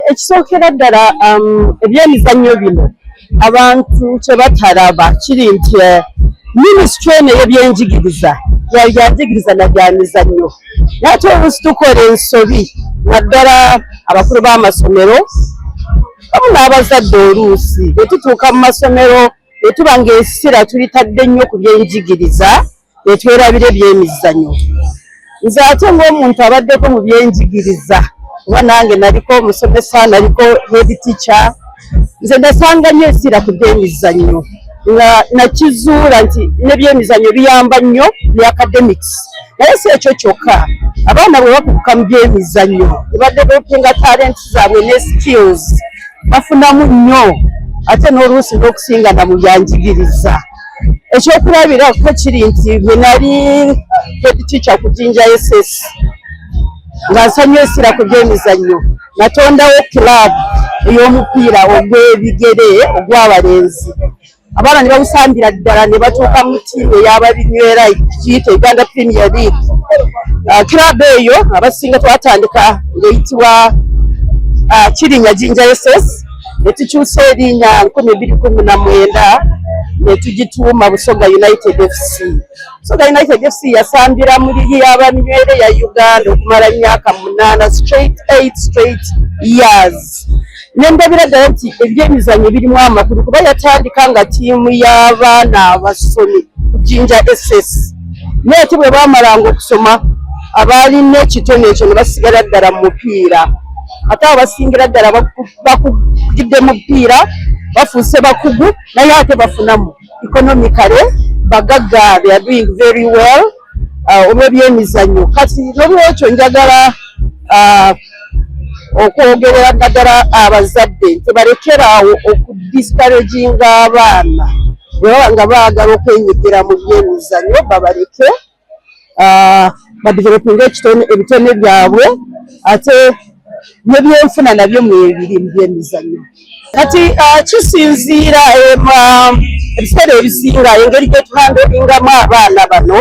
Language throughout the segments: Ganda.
ekisookera ddala ebyemizannyo bino abantu kye batalaba kiri nti minisitule eno ey'ebyenjigiriza byanjigiriza na bya mizannyo naye ate oluusi tukola ensobi naddala abakulu b'amasomero wamu n'abazadde oluusi bwe tutuuka mu masomero bwe tuba ng'essira tulitadde nnyo ku byenjigiriza ne twerabira ebyemizannyo. Nze ate ng'omuntu abaddeko mu byenjigiriza kuba nange naliko omusomesa naliko head teacher nze ndasanga nnyo essira ku byemizannyo nga nakizuula nti n'ebyemizannyo biyamba nnyo ne academics naye si ekyo kyokka abaana bwe bakuguka mu byemizannyo ne badevelopinga talents zaabwe ne skills bafunamu nnyo ate n'oluusi n'okusinga na mu byanjigiriza. Ekyokulabirako kiri nti bwe nali head teacher ku Jinja SS nga nsanywa essira ku byemizannyo natondawo club ey'omupiira ogw'ebigere ogw'abalenzi abaana ne bawusambira ddala ne batuuka mu ttiimu ey'ababinywera giyita Uganda Premier League. Club eyo abasinga twatandika ng'eyitibwa Kirinnya Jinja SS ne tukyusa erinnya 2019 ne tugituuma Busoga United FC. Busoga United FC yasambira mu ligi y'ababinywere ya Uganda okumala emyaka 8 straight years. Nendabira ddala nti ebyemizannyo birimu amakulu kuba yatandika nga ttiimu y'abaana abasomi ku Jinja SS naye ate bwe baamalanga okusoma abaalina ekitone ekyo ne basigala ddala mu mupiira ate abasingira ddala bakugidde mu mupiira bafuuse bakugu naye ate bafunamu economically bagagga they are doing very well olw'ebyemizannyo. Kati n'olwekyo njagala okwogerera naddala abazadde nti balekeraawo okudiscouraginga abaana bwe baba nga baagala okwenyigira mu byemizannyo babaleke badevelopinga ebitone byabwe ate n'ebyenfuna nabyo mwebiri mu byemizannyo. Kati kisinziira ebiseera ebisinga engeri gye tuhandlingamu abaana bano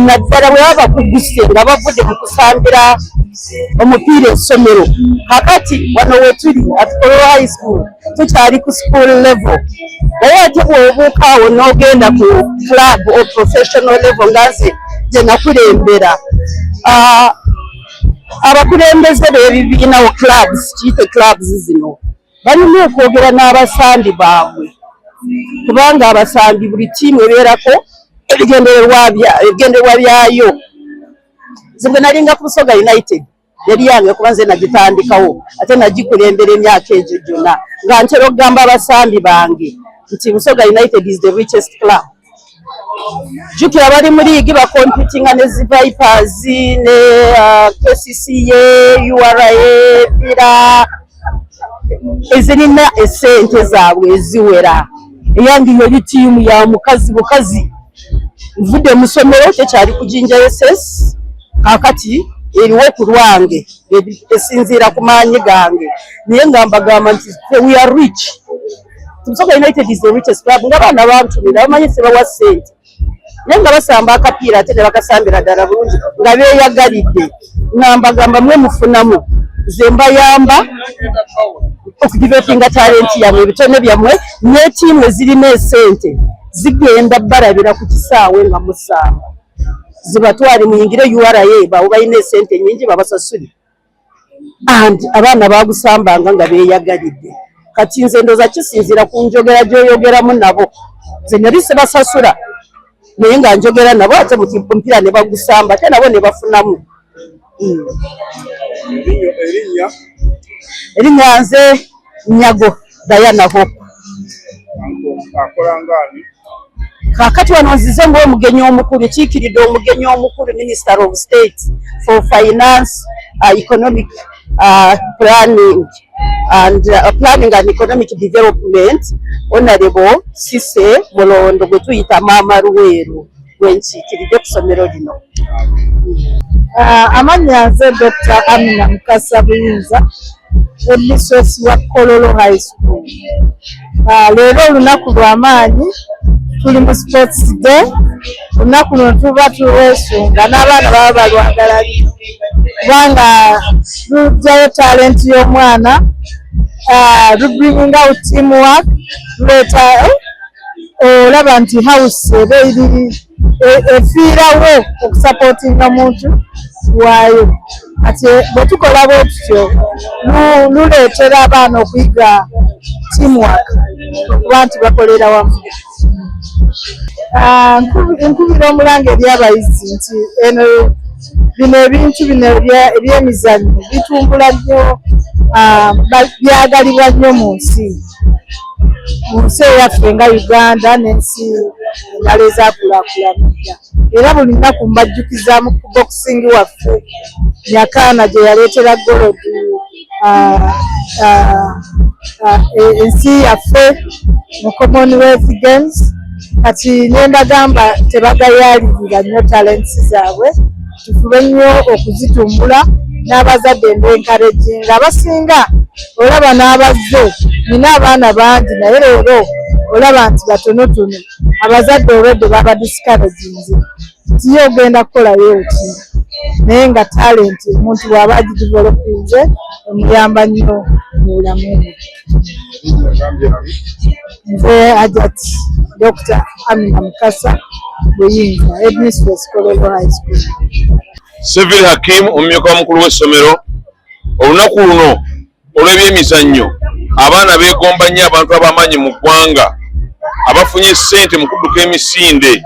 naddala bwe baba bakuguse nga bavudde mu kusambira omupiira essomero kakati wano we tuli at Kolo High School tukyali ku school level naye ate bw'obuuka awo n'ogenda ku club or professional level nga nze gye nakulembera abakulembeze b'ebibiina wa clubs kiyite clubs zino balina okwogera n'abasambi baabwe kubanga abasambi buli ttiimu ebeerako ebigendererwa byayo. Nze bwe nalinga ku Busoga United yali yange kuba nze nagitandikawo ate nagikulembera emyaka egyo gyonna nga ntera okugamba abasambi bange nti Busoga United is the richest club. Jjukira bali mu liigi bakompitinga ne zi Vipers ne KCCA, URA, Pira ezirina essente zaabwe eziwera. Eyange yali ttiimu ya mukazi bukazi nvudde mu ssomero tekyali ku Jinja SS kakati eriwo ku lwange esinziira ku maanyi gange naye nga mbagamba nti we are rich. Busoga United is the richest club nga baana bantumira bamanyi sebawa ssente naye nga basamba akapiira ate ne bakasambira ddala bulungi nga beeyagalidde nga mbagamba mwe mufunamu nze mbayamba okudevelopinga talenti yammwe ebitone byammwe ne ttiimu ezirina essente zigenda balabira ku kisaawe nga musamba zibatwale muyingire URA bawo balina essente nnyingi babasasule and abaana bagusambanga nga beeyagalidde. Kati nze ndoza kisinziira ku njogera gy'oyogeramu nabo nze nali sebasasula naye nga njogera nabo ate mumpira ne bagusamba ate nabo ne bafunamu. Erinnya nze Nyago Diana Hope. Kakati wano nzize ng'omugenyi omukulu kiikiridde omugenyi omukulu Minister of State for Finance, Economic Planning and Economic Development, Honorable Sise Mulondo gwe tuyita Maama Luweero gwenkiikiridde ku ssomero lino. Amannya nze Dr. Amina Mukasa Buyinza Headmistress wa Kololo High School. Leero olunaku lw'amaanyi tuli mu sports day. Olunaku luno tuba tulwesunga n'abaana baba balwagala nnyo kubanga luggyayo talent y'omwana, bringing out teamwork, luleeta olaba nti house eba efiirawo okusapootinga muntu waayo. Kati bwe tukola bwe tutyo luleetera abaana okuyiga teamwork okuba nti bakolera wamu. Nkubira Omulange eri abayizi nti bino ebintu bino ebyemizannyo bitumbula nnyo, byagalibwa nnyo mu nsi eyaffe nga Uganda n'ensi endala ezaakulaakulanidda. Era buli nnaku mbajjukizaamu ku boxing waffe Nyakaana gye yaleetera gold ensi yaffe mu Commonwealth Games. Kati ne mbagamba tebagayaalirira nnyo talents zaabwe, tufube nnyo okuzitumbula n'abazadde encouraging. Abasinga olaba n'abazze, nina abaana bangi naye leero olaba nti batonotono, abazadde olwedde baba discouraging nti ye ogenda kukolayo oti, naye nga talent omuntu bw'aba agidevelopinze emuyamba nnyo mu bulamu bwe. Nze Ajati Dr. Amina Mukasa Buyinza, Headmistress Kololo High School. Civil Hakim omumyuka omukulu w'essomero. Olunaku luno olw'ebyemizannyo abaana beegomba nnyo abantu ab'amaanyi mu ggwanga abafunye ssente mu kudduka emisinde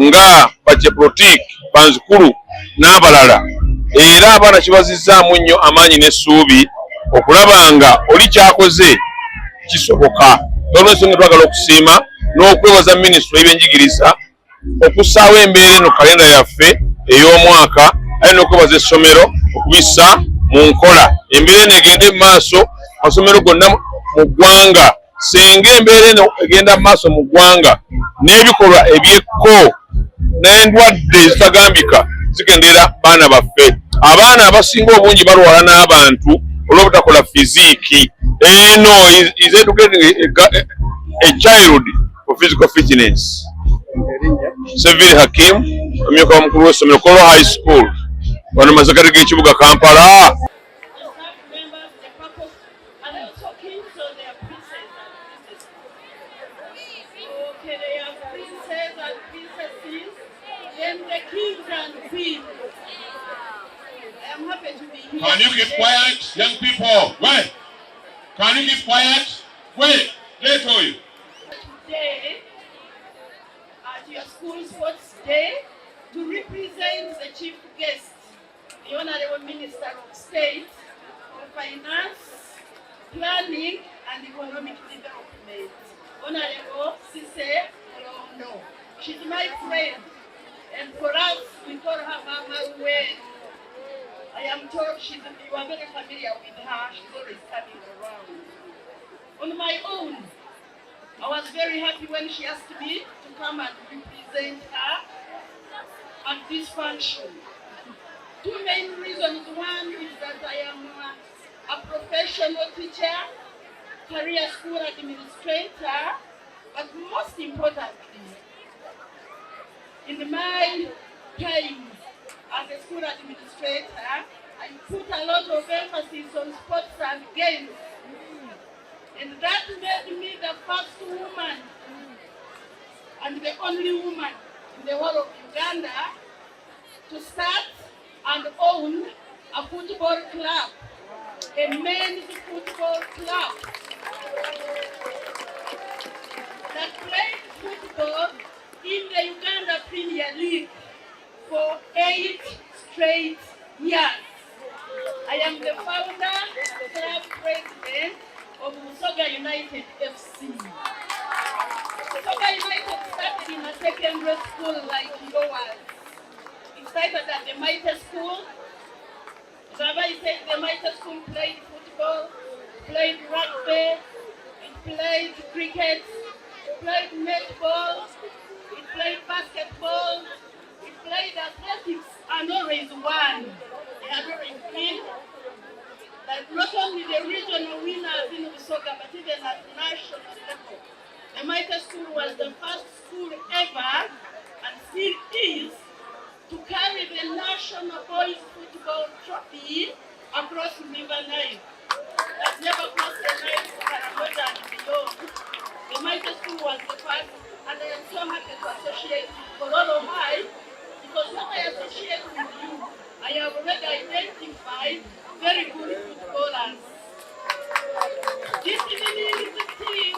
nga Bacheprotic, Banzikulu n'abalala. Era abaana kibazizzaamu nnyo amaanyi n'essuubi okulaba nga oli kyakoze kisoboka. Olw'ensonga twagala okusiima n'okwebaza minisitule y'ebyenjigiriza okussaawo embeera eno kalenda yaffe ey'omwaka, aye n'okwebaza essomero okubissa mu nkola. Embeera eno egende mu maaso amasomero gonna mu ggwanga. Singa embeera eno egenda mu maaso mu ggwanga n'ebikolwa ebyekko n'endwadde ezitagambika zigendera baana baffe. Abaana abasinga obungi balwala n'abantu olw'obutakola fiziiki. Eno is educating a child for physical fitness. Civil Hakim omumyuka omukulu w'essomero Kolo High School wano mu masakati g'ekibuga Kampala. Can you keep quiet, young people? Wait. Can you keep quiet? Wait. They told you. Today, at your school sports day, to represent the chief guest, the Honorable Minister of State for Finance, Planning and Economic Development, Honorable Sise Olondo. She's my friend, and for us, we call her Mama Uwe. I am told you are very familiar with her. She's always coming around. On my own, I was very happy when she asked me to come and represent her at this function. Two main reasons. One is that I am a professional teacher, career school administrator, but most importantly, in my time as a school administrator, I put a lot of emphasis on sports and games. And that made me the first woman and the only woman in the whole of Uganda to start and own a football club, a men's football club that played football in the Uganda Premier League for 8 straight years. I am the founder, club president of Busoga United FC. Busoga United started in a secondary school like yours. It started at the Mitre School. Zabai said the Mitre School played football, played rugby, it played cricket, it played netball, it played basketball, it played athletics, and always won. They had always been that not only the regional winners in Busoga, but even at national level. The Mitre School was the first school ever, and still is, to carry the national boys football basketball trophy across River Nile. That's never crossed the Nile for Karamoja and beyond. The mighty school was the first, and I am so happy to associate with Kororo High, because when I associate with you, I have already identified very good footballers. This evening's team,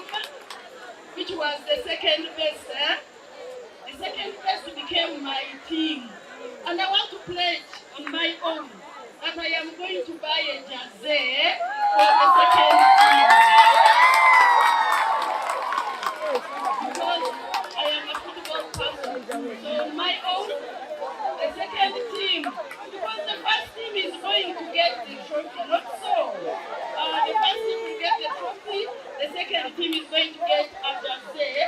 which was the second best, the second best became my team. And I want to pledge on my own that I am going to buy a jersey for the second team. Because I am a football person. So on my own, the second team, because the first team is going to get the trophy, not so. The first team will get the trophy, the second team is going to get a jersey, a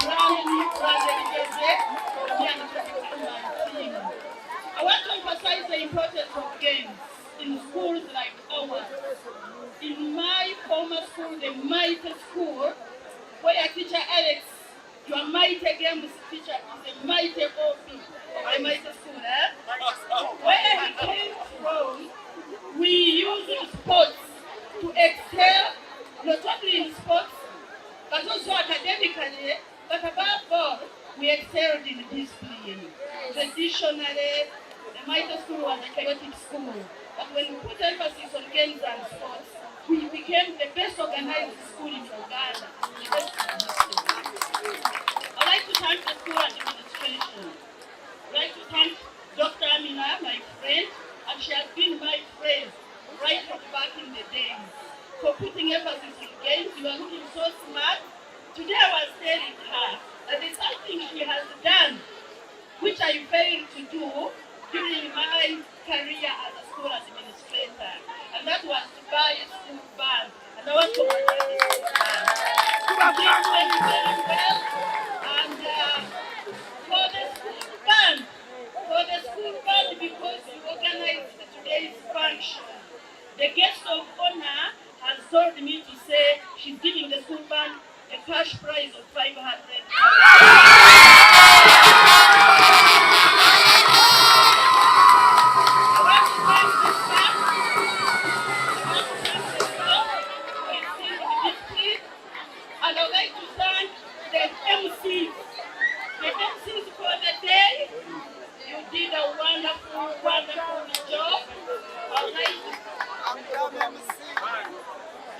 brand new branded jersey for me and my team. I want to emphasize the importance of games in schools like ours. In my former school, the Mighty School, where teacher Alex, your Mighty Games teacher, is a Mighty OP of the Mighty School. Where he came from, we use sports to excel, not only in sports, but also academically, but above all, we excelled in discipline. Traditionally, the Mighty School was a chaotic school, but when we put emphasis on games and sports, we became the best organized school in Uganda. I'd like to thank the school administration. I'd like to thank Dr. Amina, my friend, and she has been my friend right from back in the days, for putting emphasis on games. You are looking so smart. Today I was telling her that there's something she has done which I failed to do during my career as a school administrator, and that was to buy a school band. And I want to buy the school band. She did very, very well. And for the school band, because you organized today's function, the guest of honor has told me to say she's giving the school band a cash prize of 500,000. And I'd like to thank the MCs. The MCs for the day. You did a wonderful, wonderful job.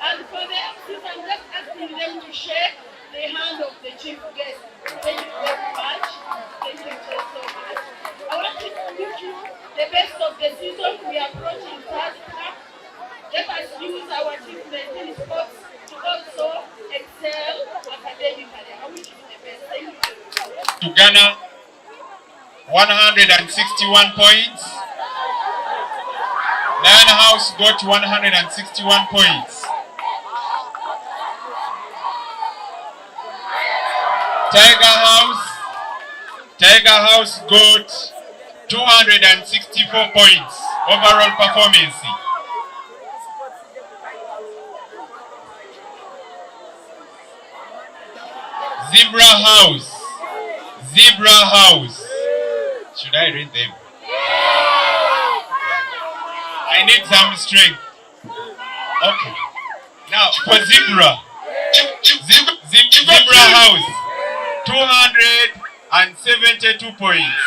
And for the MCs, I'm just asking them to shake the hand of the chief guest. Thank you very much. Thank you so much. I want to wish you the best of the season. We are approaching third cup. Let us use our achievement in sports to also excel academically. I wish you the best. Thank you. To Ghana, 161 points. Lion House got 161 points. Tiger House got 264 points overall performance. Zebra House. Should I read them? I need some strength. Okay. Now for Zebra House, 272 points.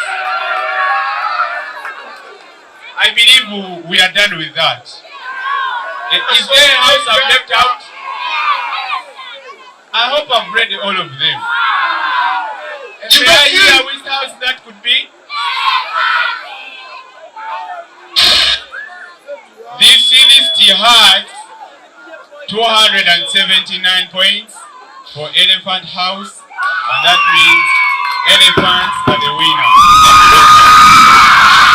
I believe we are done with that. Is there a house I've left out? I hope I've read all of them. Is there a year which house that could be? This list has 279 points for Elephant House, and that means elephants are the winner.